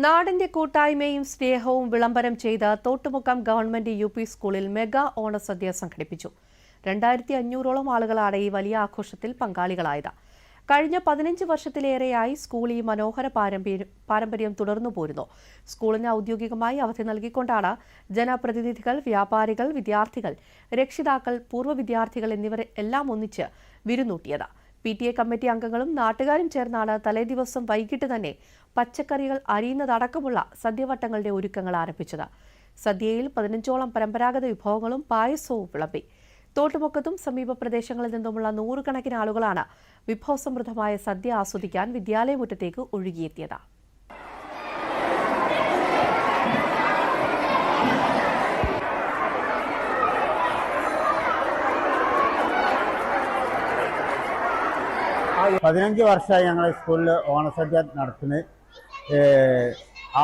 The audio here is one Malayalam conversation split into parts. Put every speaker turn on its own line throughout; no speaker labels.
നാടിന്റെ കൂട്ടായ്മയും സ്നേഹവും വിളംബരം ചെയ്ത് തോട്ടുമുക്കം ഗവൺമെന്റ് യു.പി. സ്കൂളിൽ മെഗാ ഓണസദ്യ സംഘടിപ്പിച്ചു. 2500ഓളം ആളുകളാണ് ഈ വലിയ ആഘോഷത്തിൽ പങ്കാളികളായത്. കഴിഞ്ഞ 15 വർഷത്തിലേറെയായി സ്കൂൾ ഈ മനോഹര പാരമ്പര്യം തുടർന്നു പോരുന്നു. സ്കൂളിന് ഔദ്യോഗികമായി അവധി നൽകിക്കൊണ്ടാണ് ജനപ്രതിനിധികൾ, വ്യാപാരികൾ, വിദ്യാർത്ഥികൾ, രക്ഷിതാക്കൾ, പൂർവ്വ വിദ്യാർത്ഥികൾ എന്നിവർ എല്ലാം ഒന്നിച്ച് വിരുന്നൂട്ടിയത്. PTA കമ്മിറ്റി അംഗങ്ങളും നാട്ടുകാരും ചേർന്നാണ് തലേദിവസം വൈകിട്ട് തന്നെ പച്ചക്കറികൾ അരിയുന്നതടക്കമുള്ള സദ്യവട്ടങ്ങളുടെ ഒരുക്കങ്ങൾ ആരംഭിച്ചത്. സദ്യയിൽ 15ഓളം പരമ്പരാഗത വിഭവങ്ങളും പായസവും വിളമ്പി. തോട്ടുമുക്കത്തും സമീപ പ്രദേശങ്ങളിൽ നിന്നുമുള്ള നൂറുകണക്കിന് ആളുകളാണ് വിഭവസമൃദ്ധമായ സദ്യ ആസ്വദിക്കാൻ വിദ്യാലയമുറ്റത്തേക്ക് ഒഴുകിയെത്തിയത്.
പതിനഞ്ച് വർഷമായി ഞങ്ങൾ സ്കൂളിൽ ഓണസദ്യ നടത്തുന്നത്.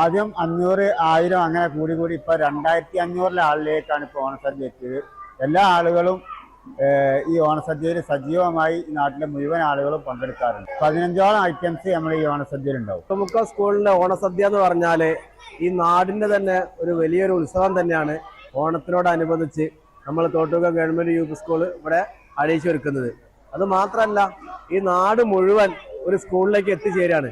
ആദ്യം 500, 1000 അങ്ങനെ കൂടി ഇപ്പോൾ 2500 ആളിലേക്കാണ് ഇപ്പോൾ ഓണസദ്യ എത്തിയത്. എല്ലാ ആളുകളും ഈ ഓണസദ്യയിൽ സജീവമായി ഈ നാട്ടിലെ മുഴുവൻ ആളുകളും പങ്കെടുക്കാറുണ്ട്. 15ഓളം ഐറ്റംസ് നമ്മൾ ഈ ഓണസദ്യയിൽ ഉണ്ടാവും.
തോട്ടുമുക്കം സ്കൂളിലെ ഓണസദ്യ എന്ന് പറഞ്ഞാൽ ഈ നാടിൻ്റെ തന്നെ ഒരു വലിയൊരു ഉത്സവം തന്നെയാണ്. ഓണത്തിനോടനുബന്ധിച്ച് നമ്മൾ തോട്ടുമുക്കം ഗവൺമെൻറ് യു.പി. സ്കൂൾ ഇവിടെ അഴിച്ചു ഒരുക്കുന്നത്. അത് മാത്രമല്ല, ഈ നാട് മുഴുവൻ ഒരു സ്കൂളിലേക്ക് എത്തിച്ചേരാണ്.